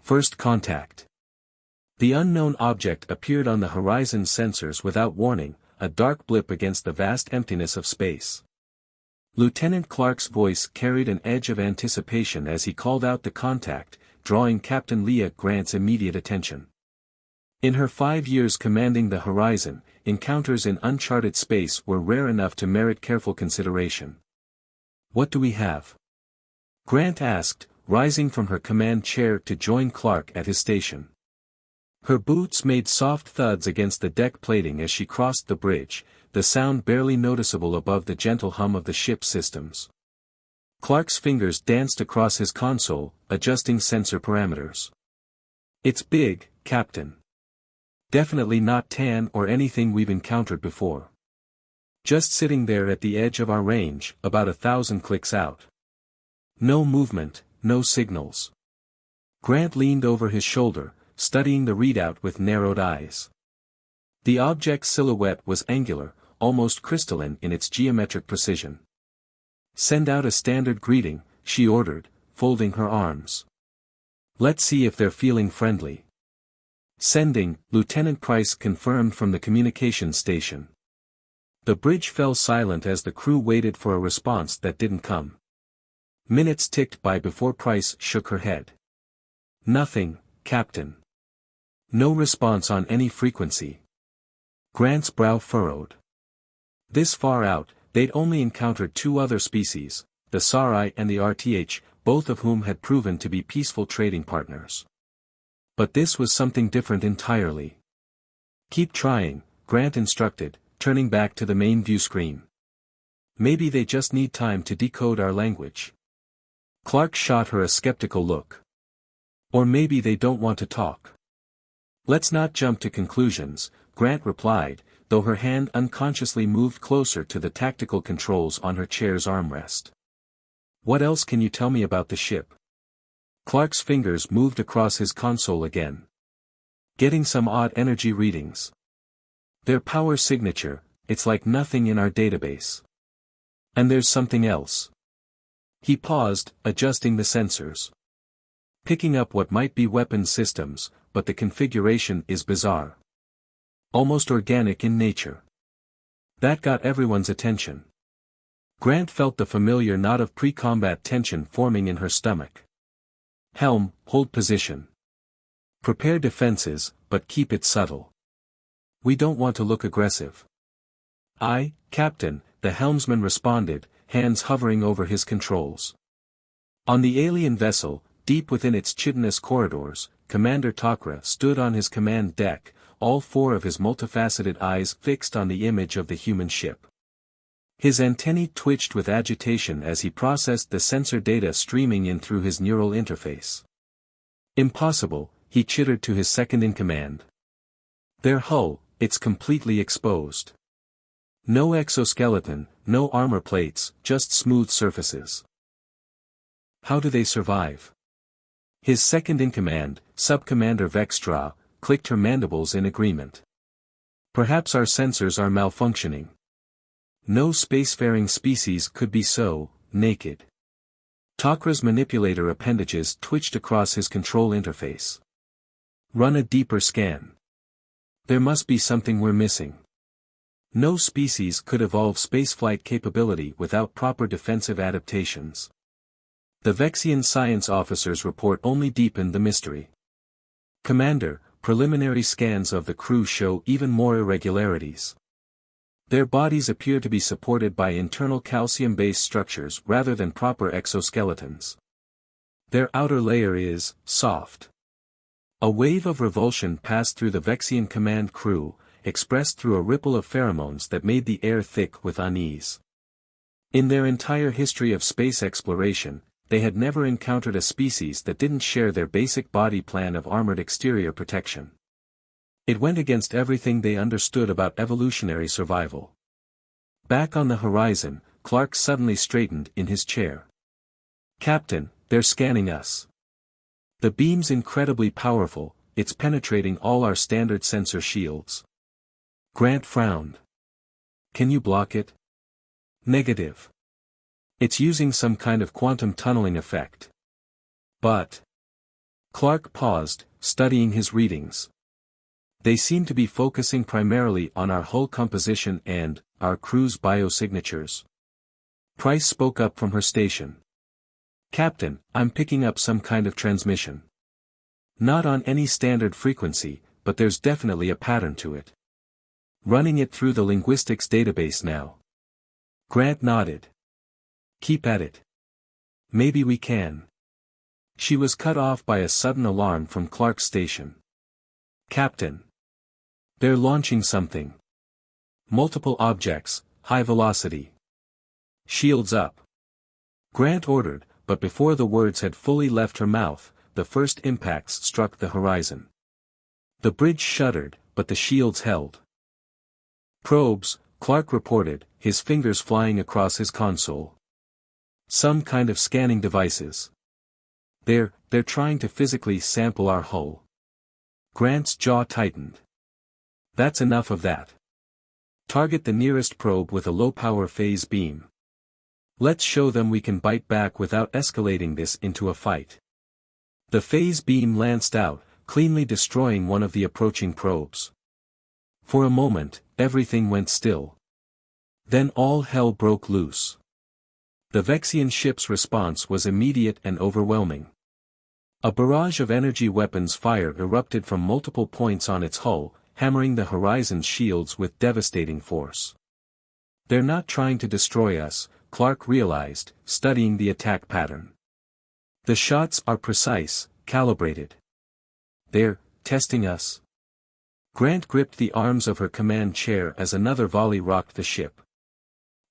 First contact. The unknown object appeared on the horizon's sensors without warning, a dark blip against the vast emptiness of space. Lieutenant Clark's voice carried an edge of anticipation as he called out the contact, drawing Captain Leah Grant's immediate attention. In her 5 years commanding the Horizon, encounters in uncharted space were rare enough to merit careful consideration. "What do we have?" Grant asked, rising from her command chair to join Clark at his station. Her boots made soft thuds against the deck plating as she crossed the bridge, the sound barely noticeable above the gentle hum of the ship's systems. Clark's fingers danced across his console, adjusting sensor parameters. "It's big, Captain. Definitely not tan or anything we've encountered before. Just sitting there at the edge of our range, about 1,000 clicks out. No movement, no signals." Grant leaned over his shoulder, studying the readout with narrowed eyes. The object's silhouette was angular, almost crystalline in its geometric precision. "Send out a standard greeting," she ordered, folding her arms. "Let's see if they're feeling friendly." "Sending," Lieutenant Price confirmed from the communications station. The bridge fell silent as the crew waited for a response that didn't come. Minutes ticked by before Price shook her head. "Nothing, Captain. No response on any frequency." Grant's brow furrowed. This far out, they'd only encountered 2 other species, the Sarai and the RTH, both of whom had proven to be peaceful trading partners. But this was something different entirely. "Keep trying," Grant instructed, turning back to the main view screen. "Maybe they just need time to decode our language." Clark shot her a skeptical look. "Or maybe they don't want to talk." "Let's not jump to conclusions," Grant replied, though her hand unconsciously moved closer to the tactical controls on her chair's armrest. "What else can you tell me about the ship?" Clark's fingers moved across his console again. "Getting some odd energy readings. Their power signature, it's like nothing in our database. And there's something else." He paused, adjusting the sensors. "Picking up what might be weapon systems, but the configuration is bizarre. Almost organic in nature." That got everyone's attention. Grant felt the familiar knot of pre-combat tension forming in her stomach. "Helm, hold position. Prepare defenses, but keep it subtle. We don't want to look aggressive." "Aye, Captain," the helmsman responded, hands hovering over his controls. On the alien vessel, deep within its chitinous corridors, Commander Takra stood on his command deck, all 4 of his multifaceted eyes fixed on the image of the human ship. His antennae twitched with agitation as he processed the sensor data streaming in through his neural interface. "Impossible," he chittered to his second-in-command. "Their hull, it's completely exposed. No exoskeleton, no armor plates, just smooth surfaces. How do they survive?" His second-in-command, Sub-Commander Vextra, clicked her mandibles in agreement. "Perhaps our sensors are malfunctioning. No spacefaring species could be so naked." Takra's manipulator appendages twitched across his control interface. "Run a deeper scan. There must be something we're missing. No species could evolve spaceflight capability without proper defensive adaptations." The Vexian science officer's report only deepened the mystery. "Commander, preliminary scans of the crew show even more irregularities. Their bodies appear to be supported by internal calcium-based structures rather than proper exoskeletons. Their outer layer is soft." A wave of revulsion passed through the Vexian command crew, expressed through a ripple of pheromones that made the air thick with unease. In their entire history of space exploration, they had never encountered a species that didn't share their basic body plan of armored exterior protection. It went against everything they understood about evolutionary survival. Back on the horizon, Clark suddenly straightened in his chair. "Captain, they're scanning us. The beam's incredibly powerful, it's penetrating all our standard sensor shields." Grant frowned. "Can you block it?" "Negative. It's using some kind of quantum tunneling effect." "But..." Clark paused, studying his readings. They seemed to be focusing primarily on our hull composition and our crew's biosignatures. Price spoke up from her station. "Captain, I'm picking up some kind of transmission. Not on any standard frequency, but there's definitely a pattern to it. Running it through the linguistics database now." Grant nodded. "Keep at it. Maybe we can." She was cut off by a sudden alarm from Clark's station. "Captain. They're launching something. Multiple objects, high velocity. Shields up." Grant ordered, but before the words had fully left her mouth, the first impacts struck the horizon. The bridge shuddered, but the shields held. "Probes," Clark reported, his fingers flying across his console. "Some kind of scanning devices. They're trying to physically sample our hull." Grant's jaw tightened. "That's enough of that. Target the nearest probe with a low-power phase beam. Let's show them we can bite back without escalating this into a fight." The phase beam lanced out, cleanly destroying one of the approaching probes. For a moment, everything went still. Then all hell broke loose. The Vexian ship's response was immediate and overwhelming. A barrage of energy weapons fire erupted from multiple points on its hull, hammering the horizon's shields with devastating force. "They're not trying to destroy us," Clark realized, studying the attack pattern. "The shots are precise, calibrated. They're testing us." Grant gripped the arms of her command chair as another volley rocked the ship.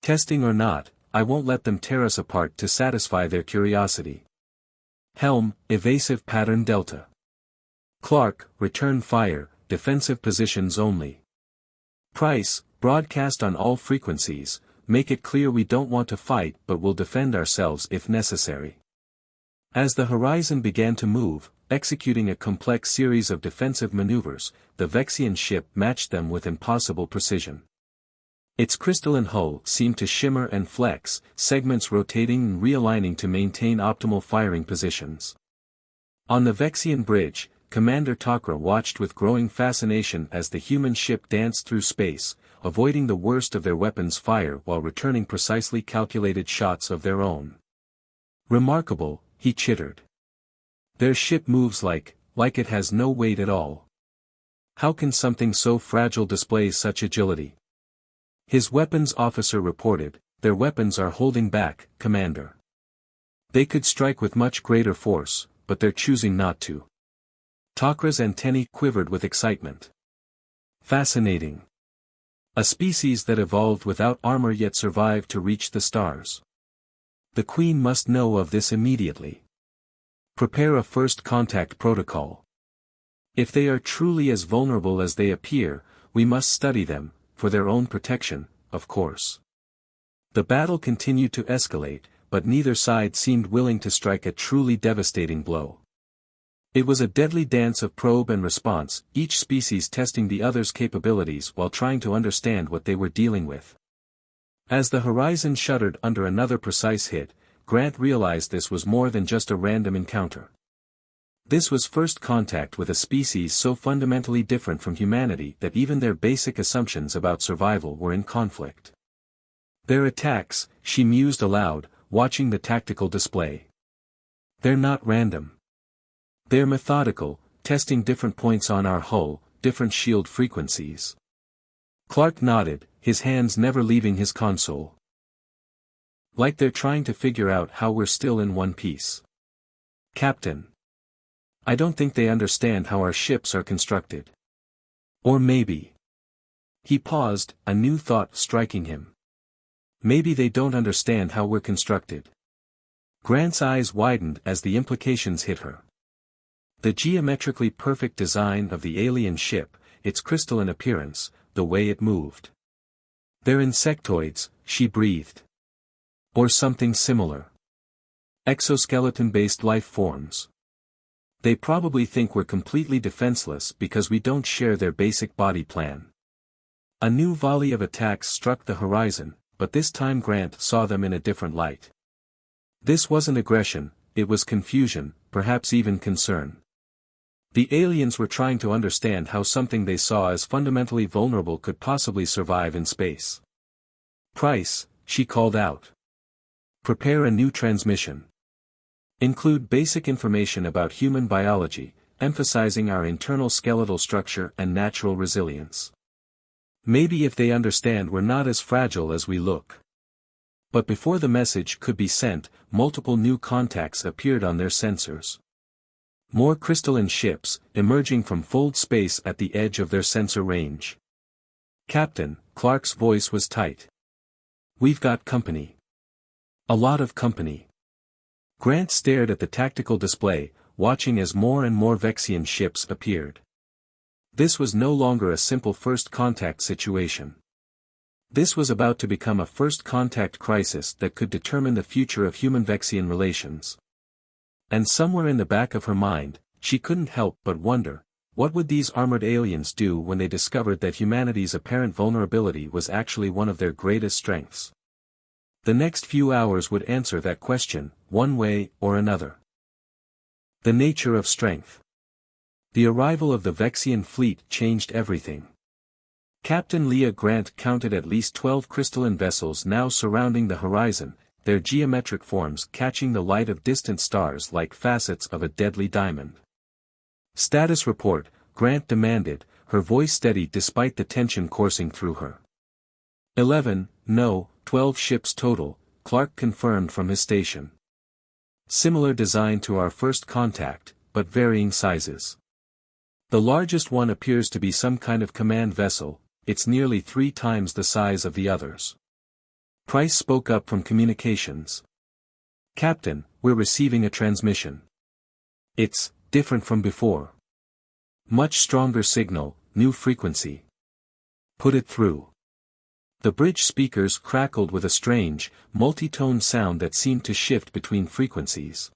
"Testing or not, I won't let them tear us apart to satisfy their curiosity. Helm, evasive pattern Delta. Clark, return fire, defensive positions only. Price, broadcast on all frequencies, make it clear we don't want to fight but will defend ourselves if necessary." As the horizon began to move, executing a complex series of defensive maneuvers, the Vexian ship matched them with impossible precision. Its crystalline hull seemed to shimmer and flex, segments rotating and realigning to maintain optimal firing positions. On the Vexian bridge, Commander Takra watched with growing fascination as the human ship danced through space, avoiding the worst of their weapons' fire while returning precisely calculated shots of their own. "Remarkable," he chittered. "Their ship moves like it has no weight at all. How can something so fragile display such agility?" His weapons officer reported, "Their weapons are holding back, Commander. They could strike with much greater force, but they're choosing not to." Takra's antennae quivered with excitement. "Fascinating. A species that evolved without armor yet survived to reach the stars. The Queen must know of this immediately. Prepare a first contact protocol. If they are truly as vulnerable as they appear, we must study them, for their own protection, of course." The battle continued to escalate, but neither side seemed willing to strike a truly devastating blow. It was a deadly dance of probe and response, each species testing the other's capabilities while trying to understand what they were dealing with. As the horizon shuddered under another precise hit, Grant realized this was more than just a random encounter. This was first contact with a species so fundamentally different from humanity that even their basic assumptions about survival were in conflict. "Their attacks," she mused aloud, watching the tactical display. "They're not random. They're methodical, testing different points on our hull, different shield frequencies." Clark nodded, his hands never leaving his console. "Like they're trying to figure out how we're still in one piece. Captain. I don't think they understand how our ships are constructed. Or maybe." He paused, a new thought striking him. "Maybe they don't understand how we're constructed." Grant's eyes widened as the implications hit her. The geometrically perfect design of the alien ship, its crystalline appearance, the way it moved. "They're insectoids," she breathed. "Or something similar. Exoskeleton-based life forms. They probably think we're completely defenseless because we don't share their basic body plan." A new volley of attacks struck the horizon, but this time Grant saw them in a different light. This wasn't aggression, it was confusion, perhaps even concern. The aliens were trying to understand how something they saw as fundamentally vulnerable could possibly survive in space. Price, she called out. Prepare a new transmission. Include basic information about human biology, emphasizing our internal skeletal structure and natural resilience. Maybe if they understand we're not as fragile as we look. But before the message could be sent, multiple new contacts appeared on their sensors. More crystalline ships, emerging from fold space at the edge of their sensor range. Captain, Clark's voice was tight. We've got company. A lot of company. Grant stared at the tactical display, watching as more and more Vexian ships appeared. This was no longer a simple first contact situation. This was about to become a first contact crisis that could determine the future of human-Vexian relations. And somewhere in the back of her mind, she couldn't help but wonder, what would these armored aliens do when they discovered that humanity's apparent vulnerability was actually one of their greatest strengths? The next few hours would answer that question, one way or another. The nature of strength. The arrival of the Vexian fleet changed everything. Captain Leah Grant counted at least 12 crystalline vessels now surrounding the horizon, their geometric forms catching the light of distant stars like facets of a deadly diamond. Status report, Grant demanded, her voice steady despite the tension coursing through her. 11, no, 12 ships total, Clark confirmed from his station. Similar design to our first contact, but varying sizes. The largest one appears to be some kind of command vessel, it's nearly 3 times the size of the others. Price spoke up from communications. Captain, we're receiving a transmission. It's different from before. Much stronger signal, new frequency. Put it through. The bridge speakers crackled with a strange, multi-tone sound that seemed to shift between frequencies.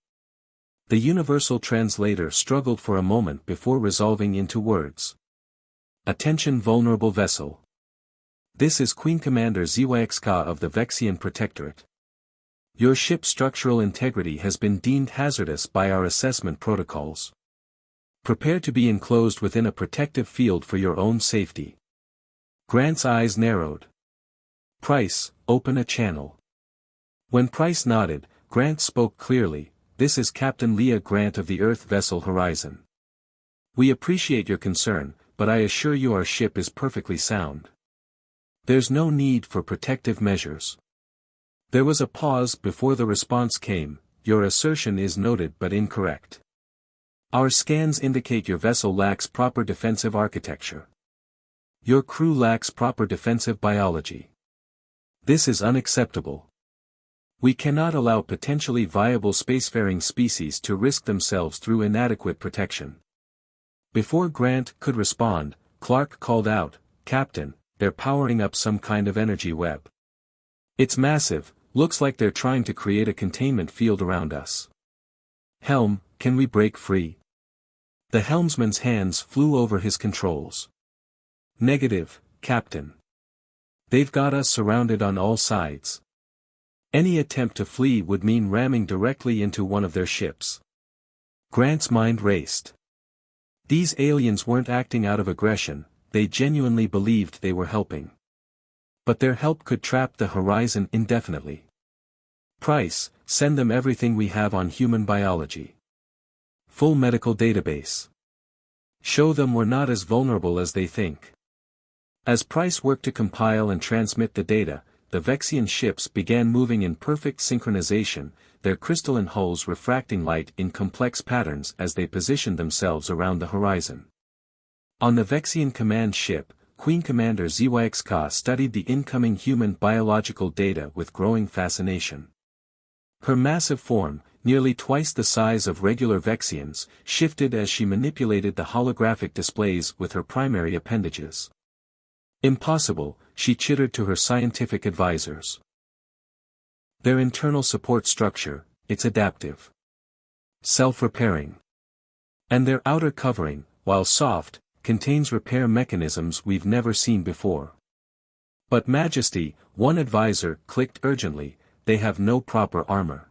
The universal translator struggled for a moment before resolving into words. Attention vulnerable vessel. This is Queen Commander Zyxka of the Vexian Protectorate. Your ship's structural integrity has been deemed hazardous by our assessment protocols. Prepare to be enclosed within a protective field for your own safety. Grant's eyes narrowed. Price, open a channel. When Price nodded, Grant spoke clearly, this is Captain Leah Grant of the Earth vessel Horizon. We appreciate your concern, but I assure you our ship is perfectly sound. There's no need for protective measures. There was a pause before the response came, your assertion is noted but incorrect. Our scans indicate your vessel lacks proper defensive architecture. Your crew lacks proper defensive biology. This is unacceptable. We cannot allow potentially viable spacefaring species to risk themselves through inadequate protection. Before Grant could respond, Clark called out, Captain, they're powering up some kind of energy web. It's massive, looks like they're trying to create a containment field around us. Helm, can we break free? The helmsman's hands flew over his controls. Negative, Captain. They've got us surrounded on all sides. Any attempt to flee would mean ramming directly into one of their ships. Grant's mind raced. These aliens weren't acting out of aggression, they genuinely believed they were helping. But their help could trap the Horizon indefinitely. Price, send them everything we have on human biology. Full medical database. Show them we're not as vulnerable as they think. As Price worked to compile and transmit the data, the Vexian ships began moving in perfect synchronization, their crystalline hulls refracting light in complex patterns as they positioned themselves around the horizon. On the Vexian command ship, Queen Commander Zyxka studied the incoming human biological data with growing fascination. Her massive form, nearly twice the size of regular Vexians, shifted as she manipulated the holographic displays with her primary appendages. Impossible, she chittered to her scientific advisors. Their internal support structure, it's adaptive. Self-repairing. And their outer covering, while soft, contains repair mechanisms we've never seen before. But Majesty, one advisor clicked urgently, they have no proper armor.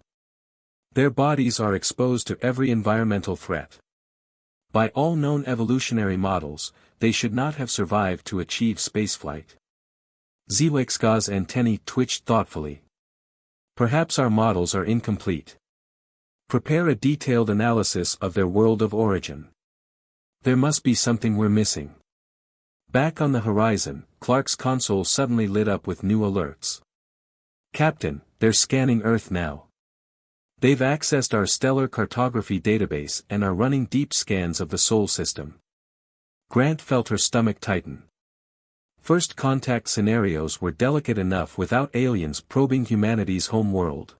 Their bodies are exposed to every environmental threat. By all known evolutionary models, they should not have survived to achieve spaceflight. Zewexga's antennae twitched thoughtfully. Perhaps our models are incomplete. Prepare a detailed analysis of their world of origin. There must be something we're missing. Back on the horizon, Clark's console suddenly lit up with new alerts. Captain, they're scanning Earth now. They've accessed our stellar cartography database and are running deep scans of the Sol system. Grant felt her stomach tighten. First contact scenarios were delicate enough without aliens probing humanity's home world.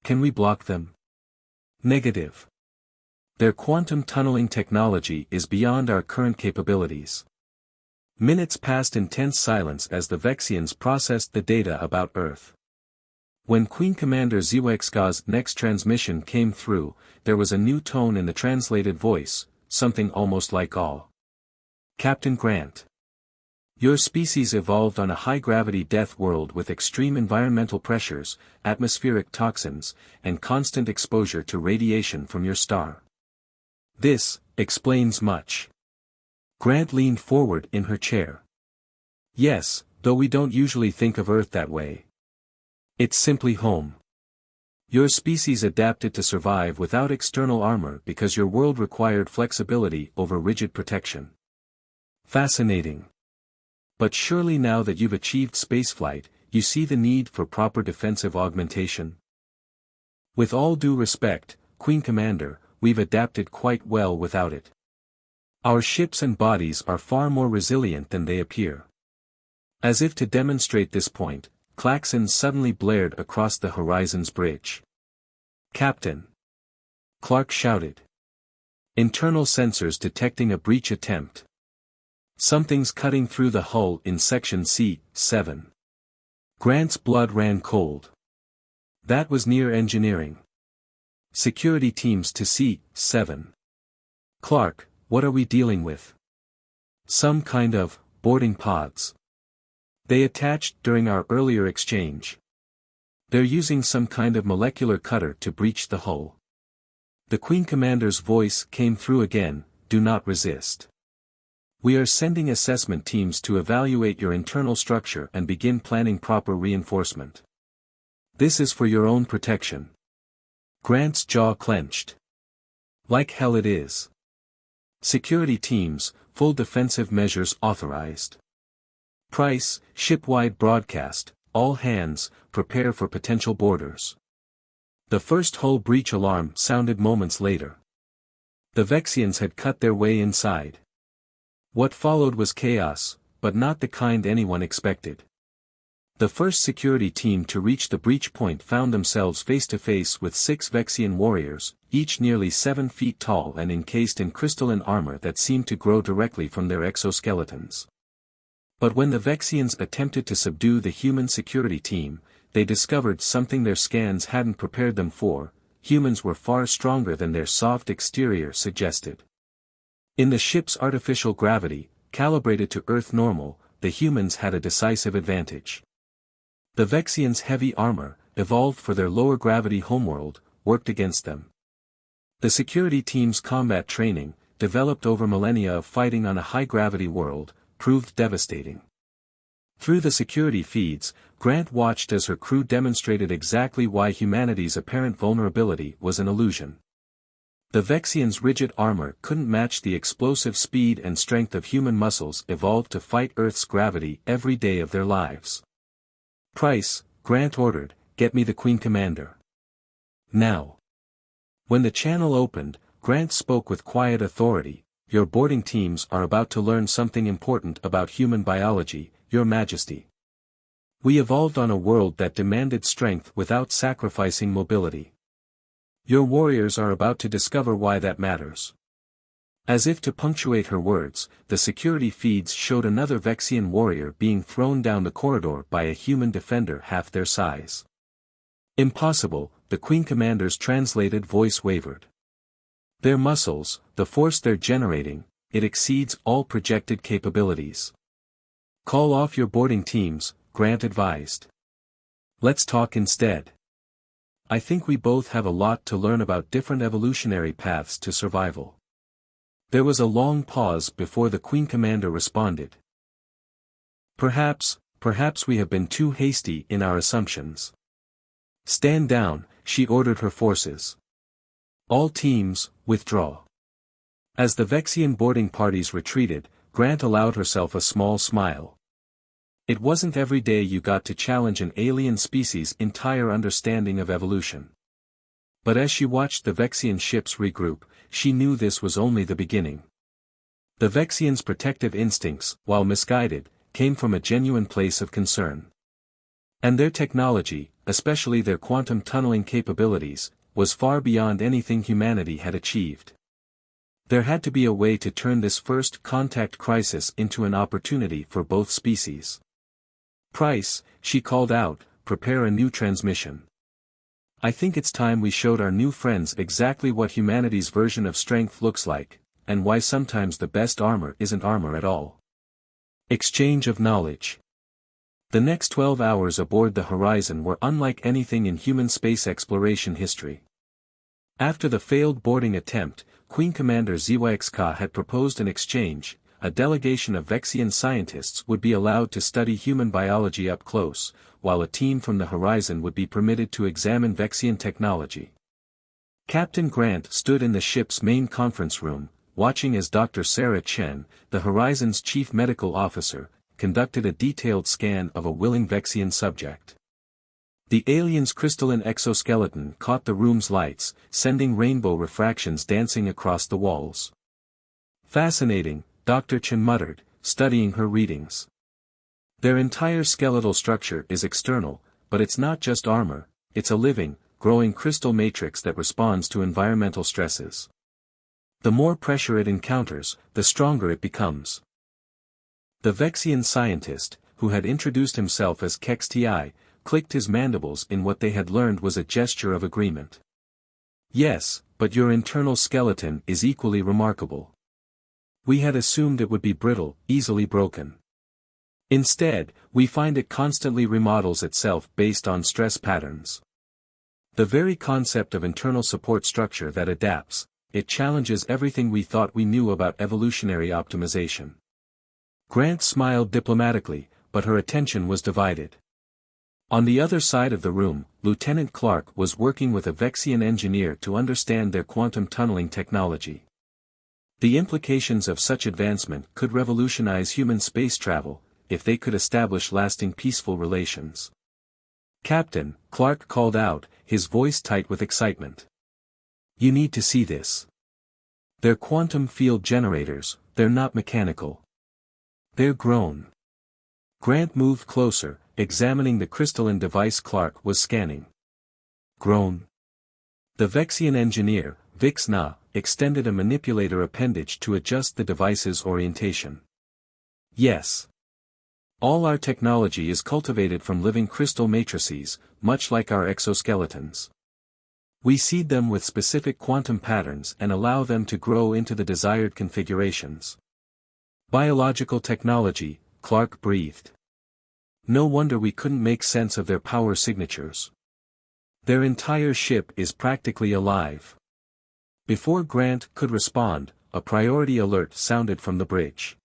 Can we block them? Negative. Their quantum tunneling technology is beyond our current capabilities. Minutes passed in tense silence as the Vexians processed the data about Earth. When Queen Commander Zewexga's next transmission came through, there was a new tone in the translated voice, something almost like awe. Captain Grant. Your species evolved on a high-gravity death world with extreme environmental pressures, atmospheric toxins, and constant exposure to radiation from your star. This explains much. Grant leaned forward in her chair. Yes, though we don't usually think of Earth that way. It's simply home. Your species adapted to survive without external armor because your world required flexibility over rigid protection. Fascinating. But surely now that you've achieved spaceflight, you see the need for proper defensive augmentation? With all due respect, Queen Commander, we've adapted quite well without it. Our ships and bodies are far more resilient than they appear. As if to demonstrate this point, klaxons suddenly blared across the horizon's bridge. Captain! Clark shouted. Internal sensors detecting a breach attempt. Something's cutting through the hull in Section C-7. Grant's blood ran cold. That was near engineering. Security teams to C-7. Clark, what are we dealing with? Some kind of boarding pods. They attached during our earlier exchange. They're using some kind of molecular cutter to breach the hull. The Queen Commander's voice came through again, do not resist. We are sending assessment teams to evaluate your internal structure and begin planning proper reinforcement. This is for your own protection. Grant's jaw clenched. Like hell it is. Security teams, full defensive measures authorized. Price, ship-wide broadcast, all hands, prepare for potential boarders. The first hull breach alarm sounded moments later. The Vexians had cut their way inside. What followed was chaos, but not the kind anyone expected. The first security team to reach the breach point found themselves face-to-face with 6 Vexian warriors, each nearly 7 feet tall and encased in crystalline armor that seemed to grow directly from their exoskeletons. But when the Vexians attempted to subdue the human security team, they discovered something their scans hadn't prepared them for: humans were far stronger than their soft exterior suggested. In the ship's artificial gravity, calibrated to Earth normal, the humans had a decisive advantage. The Vexians' heavy armor, evolved for their lower gravity homeworld, worked against them. The security team's combat training, developed over millennia of fighting on a high-gravity world, proved devastating. Through the security feeds, Grant watched as her crew demonstrated exactly why humanity's apparent vulnerability was an illusion. The Vexians' rigid armor couldn't match the explosive speed and strength of human muscles evolved to fight Earth's gravity every day of their lives. Price, Grant ordered, get me the Queen Commander. Now. When the channel opened, Grant spoke with quiet authority. Your boarding teams are about to learn something important about human biology, Your Majesty. We evolved on a world that demanded strength without sacrificing mobility. Your warriors are about to discover why that matters. As if to punctuate her words, the security feeds showed another Vexian warrior being thrown down the corridor by a human defender half their size. Impossible, the Queen Commander's translated voice wavered. Their muscles, the force they're generating, it exceeds all projected capabilities. Call off your boarding teams, Grant advised. Let's talk instead. I think we both have a lot to learn about different evolutionary paths to survival. There was a long pause before the Queen Commander responded. Perhaps we have been too hasty in our assumptions. Stand down, she ordered her forces. All teams, withdraw. As the Vexian boarding parties retreated, Grant allowed herself a small smile. It wasn't every day you got to challenge an alien species' entire understanding of evolution. But as she watched the Vexian ships regroup, she knew this was only the beginning. The Vexians' protective instincts, while misguided, came from a genuine place of concern. And their technology, especially their quantum tunneling capabilities, was far beyond anything humanity had achieved. There had to be a way to turn this first contact crisis into an opportunity for both species. Price, she called out, prepare a new transmission. I think it's time we showed our new friends exactly what humanity's version of strength looks like, and why sometimes the best armor isn't armor at all. Exchange of knowledge. The next 12 hours aboard the Horizon were unlike anything in human space exploration history. After the failed boarding attempt, Queen Commander ZYXK had proposed an exchange. A delegation of Vexian scientists would be allowed to study human biology up close, while a team from the Horizon would be permitted to examine Vexian technology. Captain Grant stood in the ship's main conference room, watching as Dr. Sarah Chen, the Horizon's chief medical officer, conducted a detailed scan of a willing Vexian subject. The alien's crystalline exoskeleton caught the room's lights, sending rainbow refractions dancing across the walls. Fascinating, Dr. Chen muttered, studying her readings. Their entire skeletal structure is external, but it's not just armor, it's a living, growing crystal matrix that responds to environmental stresses. The more pressure it encounters, the stronger it becomes. The Vexian scientist, who had introduced himself as KexTI, clicked his mandibles in what they had learned was a gesture of agreement. Yes, but your internal skeleton is equally remarkable. We had assumed it would be brittle, easily broken. Instead, we find it constantly remodels itself based on stress patterns. The very concept of internal support structure that adapts, it challenges everything we thought we knew about evolutionary optimization. Grant smiled diplomatically, but her attention was divided. On the other side of the room, Lieutenant Clark was working with a Vexian engineer to understand their quantum tunneling technology. The implications of such advancement could revolutionize human space travel, if they could establish lasting peaceful relations. Captain, Clark called out, his voice tight with excitement. You need to see this. They're quantum field generators, they're not mechanical. They're grown. Grant moved closer, examining the crystalline device Clark was scanning. Grown. The Vexian engineer, Vixna, extended a manipulator appendage to adjust the device's orientation. Yes. All our technology is cultivated from living crystal matrices, much like our exoskeletons. We seed them with specific quantum patterns and allow them to grow into the desired configurations. Biological technology, Clark breathed. No wonder we couldn't make sense of their power signatures. Their entire ship is practically alive. Before Grant could respond, a priority alert sounded from the bridge.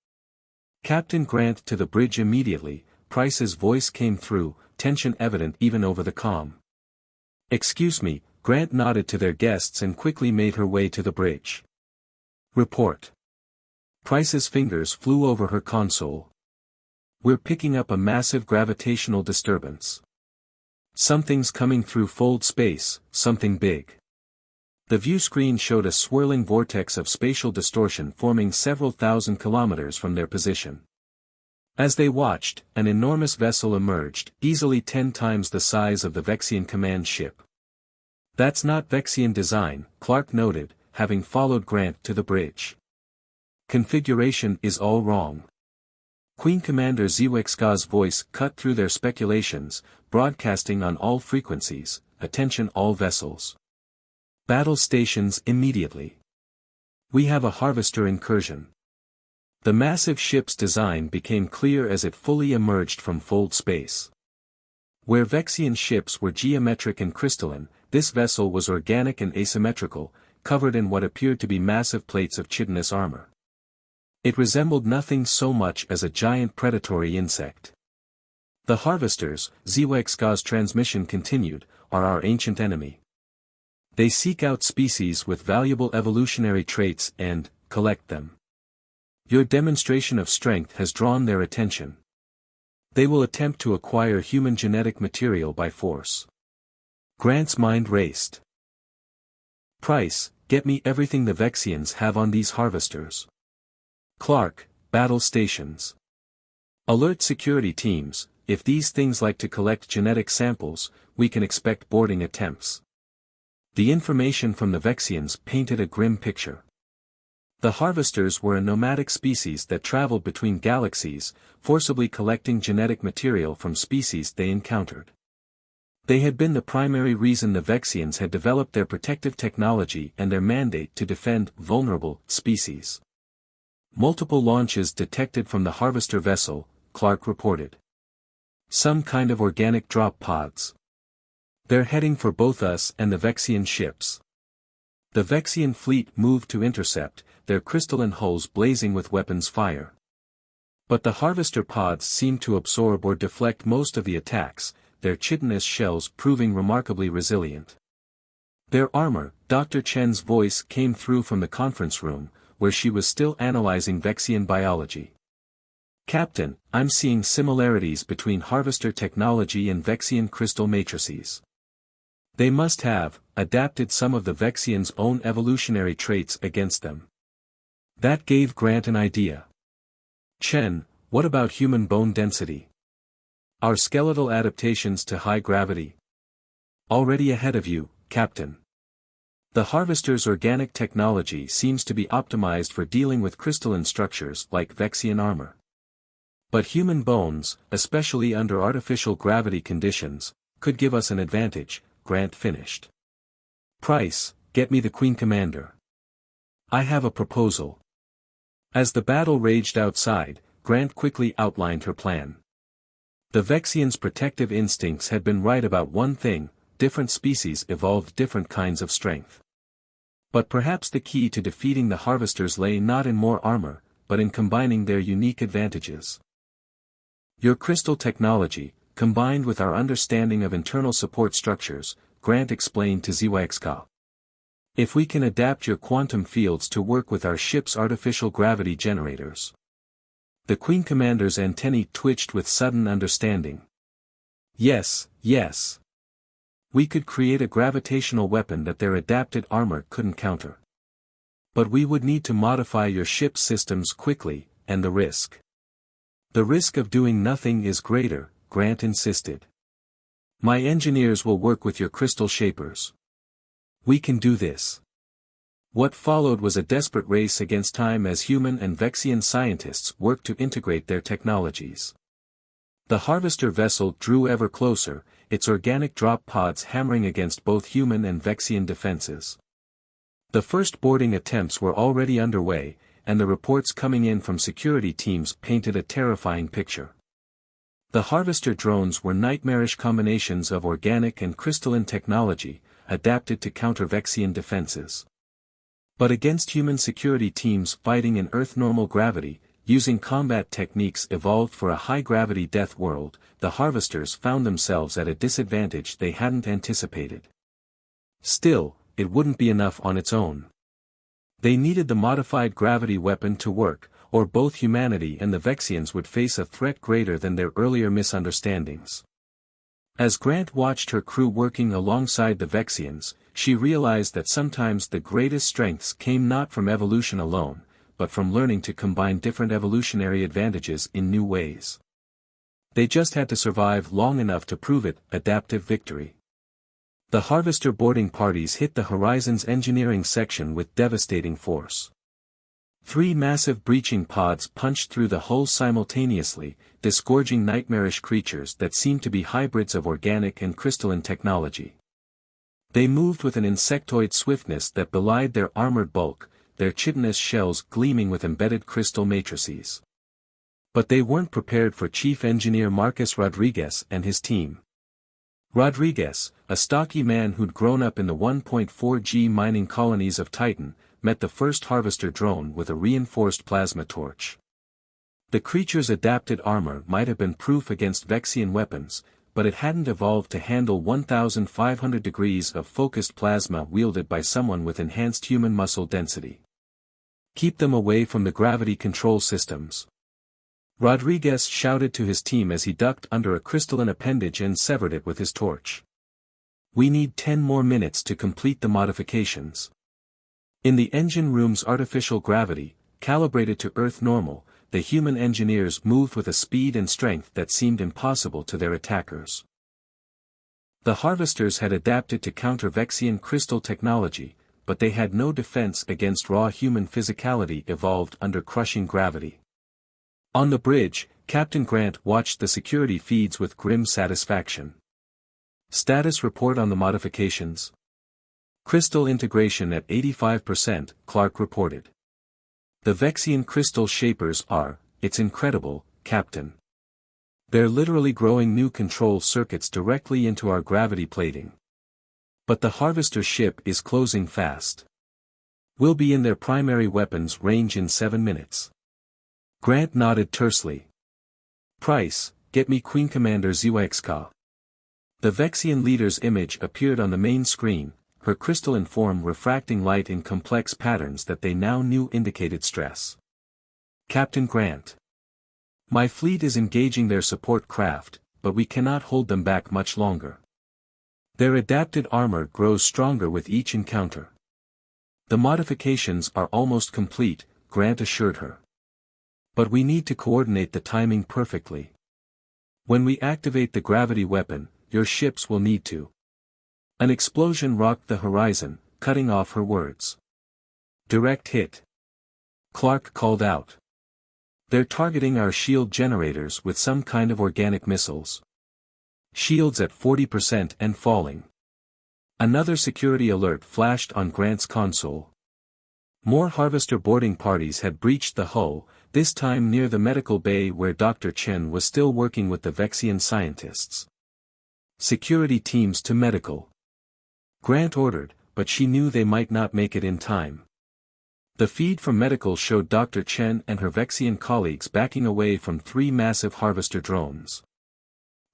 Captain Grant to the bridge immediately, Price's voice came through, tension evident even over the comm. Excuse me, Grant nodded to their guests and quickly made her way to the bridge. Report. Price's fingers flew over her console. We're picking up a massive gravitational disturbance. Something's coming through fold space, something big. The view screen showed a swirling vortex of spatial distortion forming several thousand kilometers from their position. As they watched, an enormous vessel emerged, easily 10 times the size of the Vexian command ship. That's not Vexian design, Clark noted, having followed Grant to the bridge. Configuration is all wrong. Queen Commander ZYXK's voice cut through their speculations, broadcasting on all frequencies, attention all vessels. Battle stations immediately. We have a harvester incursion. The massive ship's design became clear as it fully emerged from fold space. Where Vexian ships were geometric and crystalline, this vessel was organic and asymmetrical, covered in what appeared to be massive plates of chitinous armor. It resembled nothing so much as a giant predatory insect. The harvesters, HFY's transmission continued, are our ancient enemy. They seek out species with valuable evolutionary traits and collect them. Your demonstration of strength has drawn their attention. They will attempt to acquire human genetic material by force. Grant's mind raced. Price, get me everything the Vexians have on these harvesters. Clark, battle stations. Alert security teams, if these things like to collect genetic samples, we can expect boarding attempts. The information from the Vexians painted a grim picture. The harvesters were a nomadic species that traveled between galaxies, forcibly collecting genetic material from species they encountered. They had been the primary reason the Vexians had developed their protective technology and their mandate to defend vulnerable species. Multiple launches detected from the harvester vessel, Clark reported. Some kind of organic drop pods. They're heading for both us and the Vexian ships. The Vexian fleet moved to intercept, their crystalline hulls blazing with weapons fire. But the harvester pods seemed to absorb or deflect most of the attacks, their chitinous shells proving remarkably resilient. Their armor, Dr. Chen's voice came through from the conference room, where she was still analyzing Vexian biology. Captain, I'm seeing similarities between harvester technology and Vexian crystal matrices. They must have adapted some of the Vexians' own evolutionary traits against them. That gave Grant an idea. Chen, what about human bone density? Our skeletal adaptations to high gravity? Already ahead of you, Captain. The harvester's organic technology seems to be optimized for dealing with crystalline structures like Vexian armor. But human bones, especially under artificial gravity conditions, could give us an advantage, Grant finished. Price, get me the Queen Commander. I have a proposal. As the battle raged outside, Grant quickly outlined her plan. The Vexians' protective instincts had been right about one thing: different species evolved different kinds of strength. But perhaps the key to defeating the harvesters lay not in more armor, but in combining their unique advantages. Your crystal technology, combined with our understanding of internal support structures, Grant explained to HFY. If we can adapt your quantum fields to work with our ship's artificial gravity generators. The Queen Commander's antennae twitched with sudden understanding. Yes, yes. We could create a gravitational weapon that their adapted armor couldn't counter. But we would need to modify your ship's systems quickly, and the risk. The risk of doing nothing is greater, Grant insisted. My engineers will work with your crystal shapers. We can do this. What followed was a desperate race against time as human and Vexian scientists worked to integrate their technologies. The harvester vessel drew ever closer, its organic drop pods hammering against both human and Vexian defenses. The first boarding attempts were already underway, and the reports coming in from security teams painted a terrifying picture. The harvester drones were nightmarish combinations of organic and crystalline technology, adapted to counter Vexian defenses. But against human security teams fighting in Earth-normal gravity, using combat techniques evolved for a high-gravity death world, the harvesters found themselves at a disadvantage they hadn't anticipated. Still, it wouldn't be enough on its own. They needed the modified gravity weapon to work, or both humanity and the Vexians would face a threat greater than their earlier misunderstandings. As Grant watched her crew working alongside the Vexians, she realized that sometimes the greatest strengths came not from evolution alone, but from learning to combine different evolutionary advantages in new ways. They just had to survive long enough to prove it, adaptive victory. The harvester boarding parties hit the Horizon's engineering section with devastating force. 3 massive breaching pods punched through the hull simultaneously, disgorging nightmarish creatures that seemed to be hybrids of organic and crystalline technology. They moved with an insectoid swiftness that belied their armored bulk, their chitinous shells gleaming with embedded crystal matrices. But they weren't prepared for Chief Engineer Marcus Rodriguez and his team. Rodriguez, a stocky man who'd grown up in the 1.4G mining colonies of Titan, met the first harvester drone with a reinforced plasma torch. The creature's adapted armor might have been proof against Vexian weapons, but it hadn't evolved to handle 1,500 degrees of focused plasma wielded by someone with enhanced human muscle density. Keep them away from the gravity control systems. Rodriguez shouted to his team as he ducked under a crystalline appendage and severed it with his torch. We need 10 more minutes to complete the modifications. In the engine room's artificial gravity, calibrated to Earth normal, the human engineers moved with a speed and strength that seemed impossible to their attackers. The harvesters had adapted to counter Vexian crystal technology, but they had no defense against raw human physicality evolved under crushing gravity. On the bridge, Captain Grant watched the security feeds with grim satisfaction. Status report on the modifications. Crystal integration at 85%, Clark reported. The Vexian crystal shapers are, it's incredible, Captain. They're literally growing new control circuits directly into our gravity plating. But the harvester ship is closing fast. We'll be in their primary weapons range in 7 minutes. Grant nodded tersely. Price, get me Queen Commander ZYXK. The Vexian leader's image appeared on the main screen, her crystalline form refracting light in complex patterns that they now knew indicated stress. Captain Grant. My fleet is engaging their support craft, but we cannot hold them back much longer. Their adapted armor grows stronger with each encounter. The modifications are almost complete, Grant assured her. But we need to coordinate the timing perfectly. When we activate the gravity weapon, your ships will need to. An explosion rocked the horizon, cutting off her words. Direct hit. Clark called out. They're targeting our shield generators with some kind of organic missiles. Shields at 40% and falling. Another security alert flashed on Grant's console. More harvester boarding parties had breached the hull, this time near the medical bay where Dr. Chen was still working with the Vexian scientists. Security teams to medical. Grant ordered, but she knew they might not make it in time. The feed from medical showed Dr. Chen and her Vexian colleagues backing away from 3 massive harvester drones.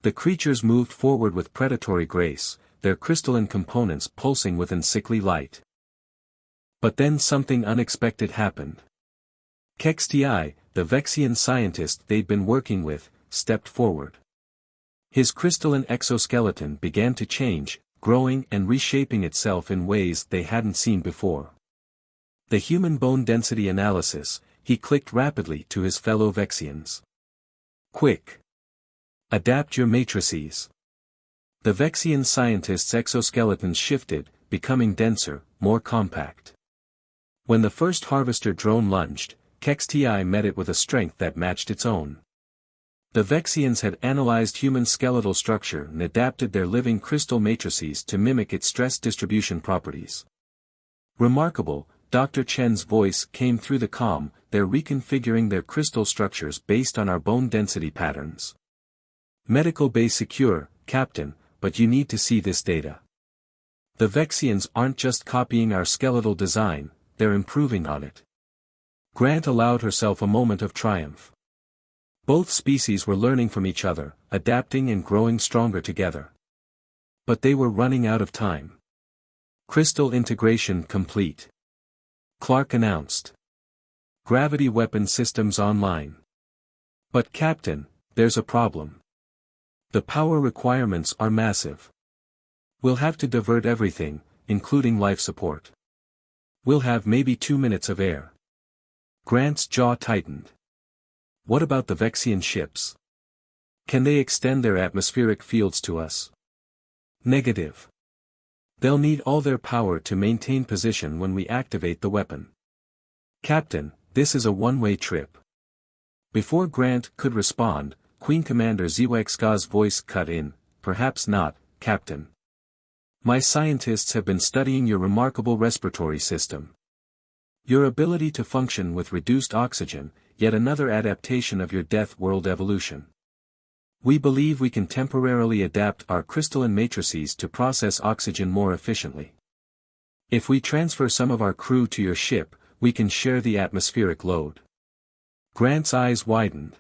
The creatures moved forward with predatory grace, their crystalline components pulsing with sickly light. But then something unexpected happened. Kexti, the Vexian scientist they'd been working with, stepped forward. His crystalline exoskeleton began to change, growing and reshaping itself in ways they hadn't seen before. The human bone density analysis, he clicked rapidly to his fellow Vexians. Quick! Adapt your matrices. The Vexian scientist's exoskeletons shifted, becoming denser, more compact. When the first harvester drone lunged, Kexti met it with a strength that matched its own. The Vexians had analyzed human skeletal structure and adapted their living crystal matrices to mimic its stress distribution properties. Remarkable, Dr. Chen's voice came through the comm, they're reconfiguring their crystal structures based on our bone density patterns. Medical bay secure, Captain, but you need to see this data. The Vexians aren't just copying our skeletal design, they're improving on it. Grant allowed herself a moment of triumph. Both species were learning from each other, adapting and growing stronger together. But they were running out of time. Crystal integration complete. Clark announced. Gravity weapon systems online. But Captain, there's a problem. The power requirements are massive. We'll have to divert everything, including life support. We'll have maybe 2 minutes of air. Grant's jaw tightened. What about the Vexian ships? Can they extend their atmospheric fields to us? Negative. They'll need all their power to maintain position when we activate the weapon. Captain, this is a one-way trip. Before Grant could respond, Queen Commander ZYXK's voice cut in, perhaps not, Captain. My scientists have been studying your remarkable respiratory system. Your ability to function with reduced oxygen, yet another adaptation of your Death World evolution. We believe we can temporarily adapt our crystalline matrices to process oxygen more efficiently. If we transfer some of our crew to your ship, we can share the atmospheric load." Grant's eyes widened.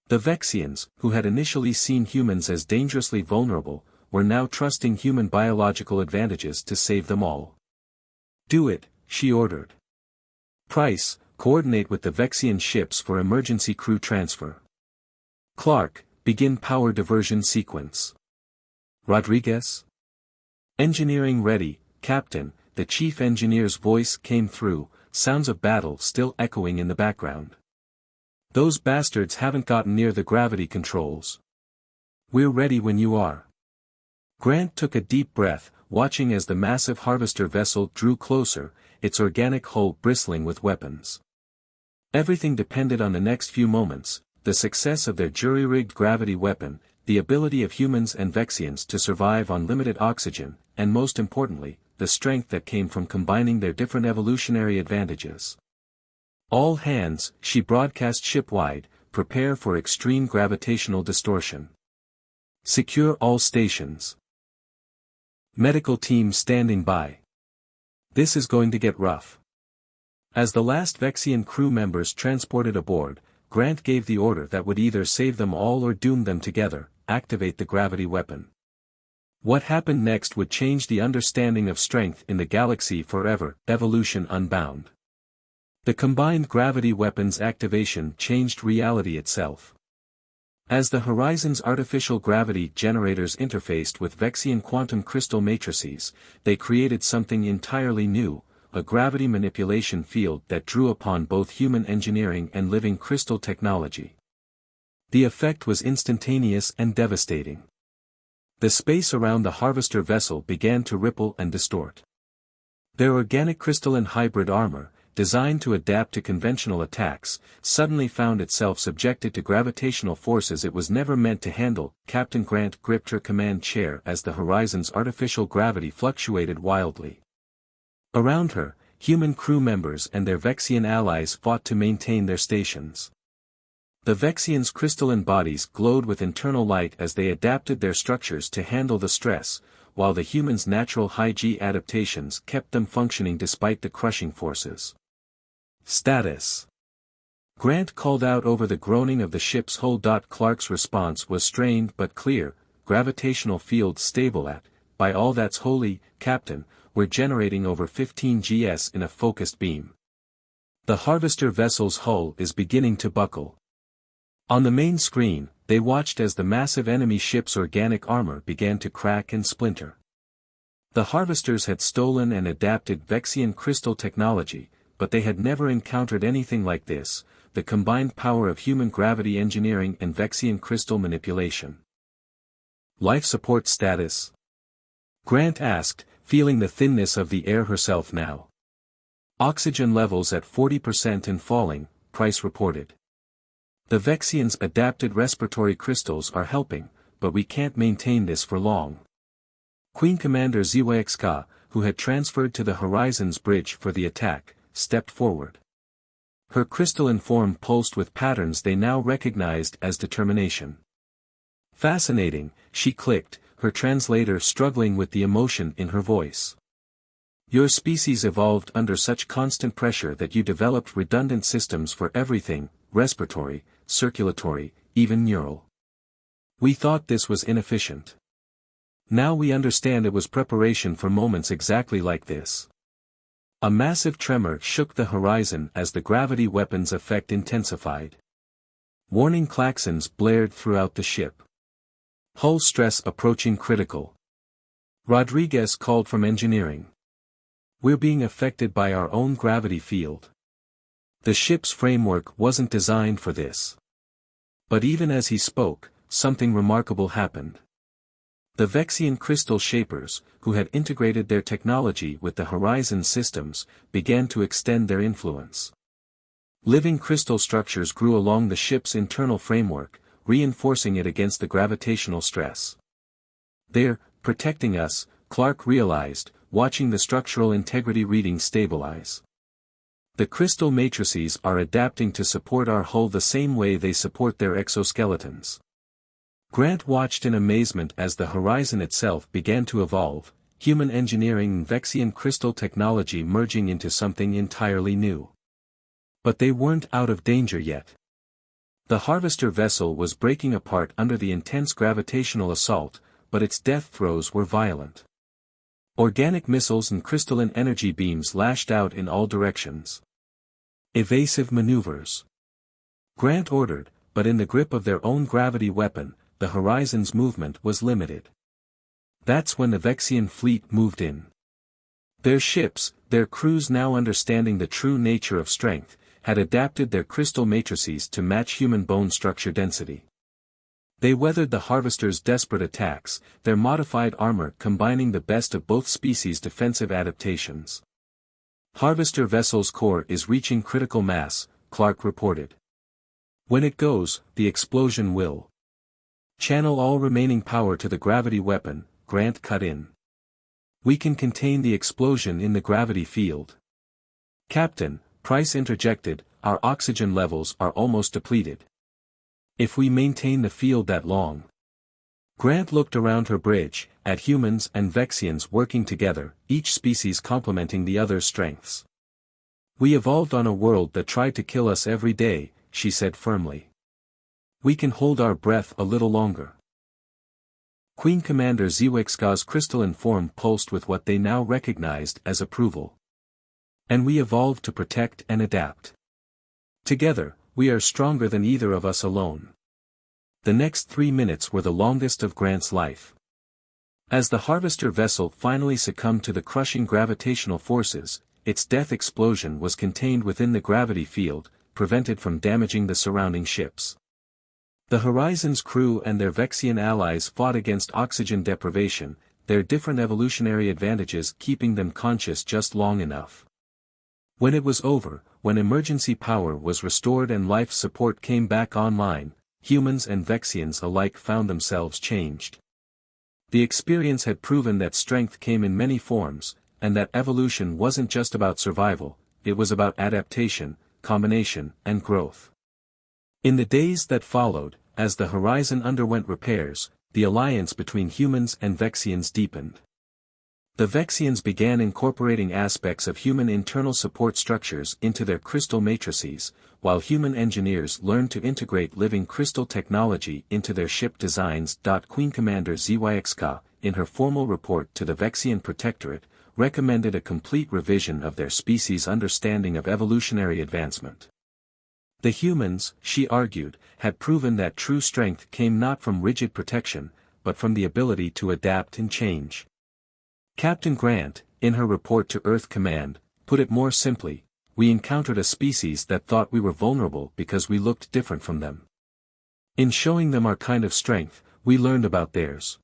The Vexians, who had initially seen humans as dangerously vulnerable, were now trusting human biological advantages to save them all. "Do it," she ordered. "Price, coordinate with the Vexian ships for emergency crew transfer. Clark, begin power diversion sequence. Rodriguez? Engineering ready, Captain," the chief engineer's voice came through, sounds of battle still echoing in the background. "Those bastards haven't gotten near the gravity controls. We're ready when you are." Grant took a deep breath, watching as the massive harvester vessel drew closer, its organic hull bristling with weapons. Everything depended on the next few moments: the success of their jury-rigged gravity weapon, the ability of humans and Vexians to survive on limited oxygen, and most importantly, the strength that came from combining their different evolutionary advantages. "All hands," she broadcast shipwide, "prepare for extreme gravitational distortion. Secure all stations. Medical team standing by. This is going to get rough." As the last Vexian crew members transported aboard, Grant gave the order that would either save them all or doom them together: activate the gravity weapon. What happened next would change the understanding of strength in the galaxy forever. Evolution Unbound. The combined gravity weapon's activation changed reality itself. As the Horizon's artificial gravity generators interfaced with Vexian quantum crystal matrices, they created something entirely new: a gravity manipulation field that drew upon both human engineering and living crystal technology. The effect was instantaneous and devastating. The space around the harvester vessel began to ripple and distort. Their organic crystalline hybrid armor, designed to adapt to conventional attacks, suddenly found itself subjected to gravitational forces it was never meant to handle. Captain Grant gripped her command chair as the Horizon's artificial gravity fluctuated wildly. Around her, human crew members and their Vexian allies fought to maintain their stations. The Vexians' crystalline bodies glowed with internal light as they adapted their structures to handle the stress, while the humans' natural high-G adaptations kept them functioning despite the crushing forces. "Status." Grant called out over the groaning of the ship's hull. Clark's response was strained but clear: "Gravitational field stable at, by all that's holy, Captain, we're generating over 15 GS in a focused beam. The harvester vessel's hull is beginning to buckle." On the main screen, they watched as the massive enemy ship's organic armor began to crack and splinter. The harvesters had stolen and adapted Vexian crystal technology, but they had never encountered anything like this: the combined power of human gravity engineering and Vexian crystal manipulation. "Life support status?" Grant asked, feeling the thinness of the air herself now. "Oxygen levels at 40% and falling," Price reported. "The Vexians' adapted respiratory crystals are helping, but we can't maintain this for long." Queen Commander Ziwexka, who had transferred to the Horizon's bridge for the attack, stepped forward. Her crystalline form pulsed with patterns they now recognized as determination. "Fascinating," she clicked, her translator struggling with the emotion in her voice. "Your species evolved under such constant pressure that you developed redundant systems for everything: respiratory, circulatory, even neural. We thought this was inefficient. Now we understand it was preparation for moments exactly like this." A massive tremor shook the Horizon as the gravity weapon's effect intensified. Warning klaxons blared throughout the ship. "Hull stress approaching critical." Rodriguez called from engineering. "We're being affected by our own gravity field. The ship's framework wasn't designed for this." But even as he spoke, something remarkable happened. The Vexian crystal shapers, who had integrated their technology with the Horizon systems, began to extend their influence. Living crystal structures grew along the ship's internal framework, reinforcing it against the gravitational stress. "They're protecting us," Clark realized, watching the structural integrity reading stabilize. "The crystal matrices are adapting to support our hull the same way they support their exoskeletons." Grant watched in amazement as the horizon itself began to evolve, human engineering and Vexian crystal technology merging into something entirely new. But they weren't out of danger yet. The harvester vessel was breaking apart under the intense gravitational assault, but its death throes were violent. Organic missiles and crystalline energy beams lashed out in all directions. Evasive maneuvers. Grant ordered, but in the grip of their own gravity weapon, the horizon's movement was limited. That's when the Vexian fleet moved in. Their ships, their crews now understanding the true nature of strength, had adapted their crystal matrices to match human bone structure density. They weathered the harvester's desperate attacks, their modified armor combining the best of both species' defensive adaptations. Harvester vessel's core is reaching critical mass, Clark reported. When it goes, the explosion will channel all remaining power to the gravity weapon, Grant cut in. We can contain the explosion in the gravity field. Captain, Price interjected, our oxygen levels are almost depleted. If we maintain the field that long. Grant looked around her bridge, at humans and Vexians working together, each species complementing the other's strengths. We evolved on a world that tried to kill us every day, she said firmly. We can hold our breath a little longer. Queen Commander Zewixka's crystalline form pulsed with what they now recognized as approval. And we evolved to protect and adapt. Together, we are stronger than either of us alone. The next 3 minutes were the longest of Grant's life. As the harvester vessel finally succumbed to the crushing gravitational forces, its death explosion was contained within the gravity field, prevented from damaging the surrounding ships. The Horizon's crew and their Vexian allies fought against oxygen deprivation, their different evolutionary advantages keeping them conscious just long enough. When it was over, when emergency power was restored and life support came back online, humans and Vexians alike found themselves changed. The experience had proven that strength came in many forms, and that evolution wasn't just about survival, it was about adaptation, combination, and growth. In the days that followed, as the Horizon underwent repairs, the alliance between humans and Vexians deepened. The Vexians began incorporating aspects of human internal support structures into their crystal matrices, while human engineers learned to integrate living crystal technology into their ship designs. Queen Commander Zewixka, in her formal report to the Vexian Protectorate, recommended a complete revision of their species' understanding of evolutionary advancement. The humans, she argued, had proven that true strength came not from rigid protection, but from the ability to adapt and change. Captain Grant, in her report to Earth Command, put it more simply, we encountered a species that thought we were vulnerable because we looked different from them. In showing them our kind of strength, we learned about theirs.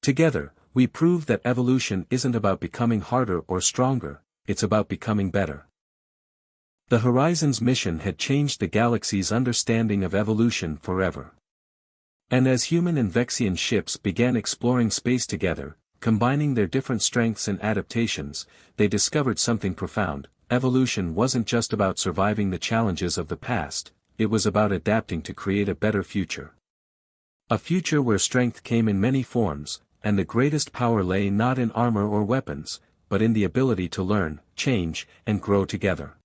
Together, we proved that evolution isn't about becoming harder or stronger, it's about becoming better. The Horizon's mission had changed the galaxy's understanding of evolution forever. And as human and Vexian ships began exploring space together, combining their different strengths and adaptations, they discovered something profound. Evolution wasn't just about surviving the challenges of the past, it was about adapting to create a better future. A future where strength came in many forms, and the greatest power lay not in armor or weapons, but in the ability to learn, change, and grow together.